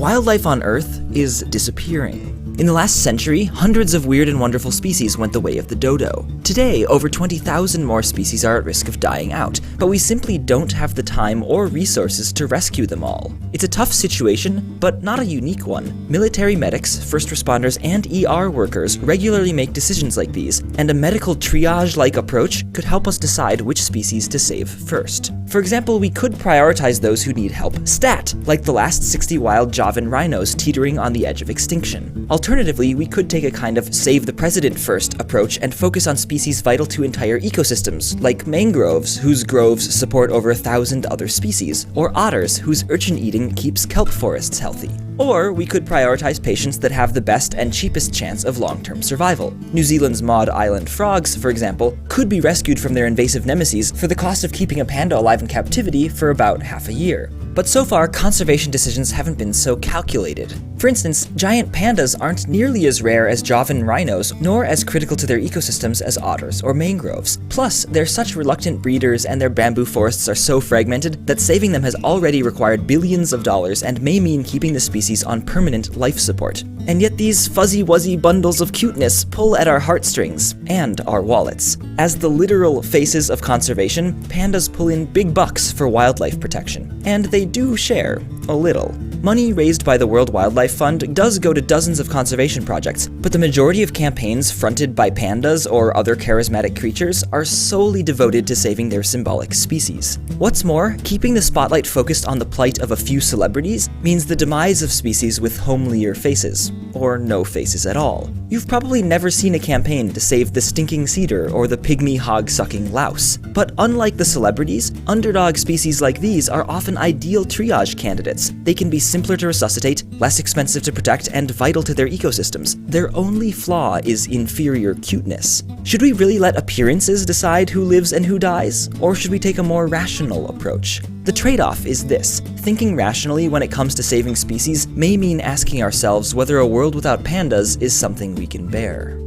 Wildlife on Earth is disappearing. In the last century, hundreds of weird and wonderful species went the way of the dodo. Today, over 20,000 more species are at risk of dying out, but we simply don't have the time or resources to rescue them all. It's a tough situation, but not a unique one. Military medics, first responders, and ER workers regularly make decisions like these, and a medical triage-like approach could help us decide which species to save first. For example, we could prioritize those who need help stat, like the last 60 wild Javan rhinos teetering on the edge of extinction. Alternatively, we could take a kind of save the president first approach and focus on species vital to entire ecosystems, like mangroves, whose groves support over 1,000 other species, or otters, whose urchin eating keeps kelp forests healthy. Or we could prioritize patients that have the best and cheapest chance of long-term survival. New Zealand's Maud Island frogs, for example, could be rescued from their invasive nemesis for the cost of keeping a panda alive in captivity for about half a year. But so far, conservation decisions haven't been so calculated. For instance, giant pandas aren't nearly as rare as Javan rhinos, nor as critical to their ecosystems as otters or mangroves. Plus, they're such reluctant breeders and their bamboo forests are so fragmented that saving them has already required billions of dollars and may mean keeping the species on permanent life support. And yet these fuzzy-wuzzy bundles of cuteness pull at our heartstrings and our wallets. As the literal faces of conservation, pandas pull in big bucks for wildlife protection. And they do share a little. Money raised by the World Wildlife Fund does go to dozens of conservation projects, but the majority of campaigns fronted by pandas or other charismatic creatures are solely devoted to saving their symbolic species. What's more, keeping the spotlight focused on the plight of a few celebrities means the demise of species with homelier faces, or no faces at all. You've probably never seen a campaign to save the stinking cedar or the pygmy hog-sucking louse. But unlike the celebrities, underdog species like these are often ideal triage candidates. They can be simpler to resuscitate, less expensive to protect, and vital to their ecosystems. Their only flaw is inferior cuteness. Should we really let appearances decide who lives and who dies? Or should we take a more rational approach? The trade-off is this. Thinking rationally when it comes to saving species may mean asking ourselves whether a world without pandas is something we can bear.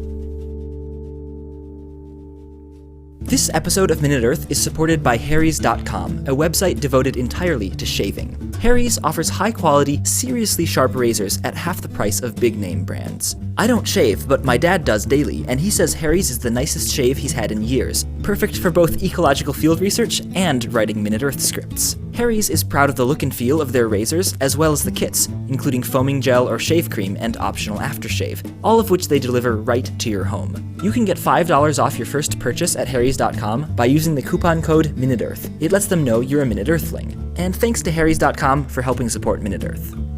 This episode of MinuteEarth is supported by Harrys.com, a website devoted entirely to shaving. Harry's offers high-quality, seriously sharp razors at half the price of big-name brands. I don't shave, but my dad does daily, and he says Harry's is the nicest shave he's had in years, perfect for both ecological field research and writing MinuteEarth scripts. Harry's is proud of the look and feel of their razors, as well as the kits, including foaming gel or shave cream and optional aftershave, all of which they deliver right to your home. You can get $5 off your first purchase at Harrys.com by using the coupon code MinuteEarth. It lets them know you're a Minute Earthling. And thanks to Harrys.com for helping support MinuteEarth.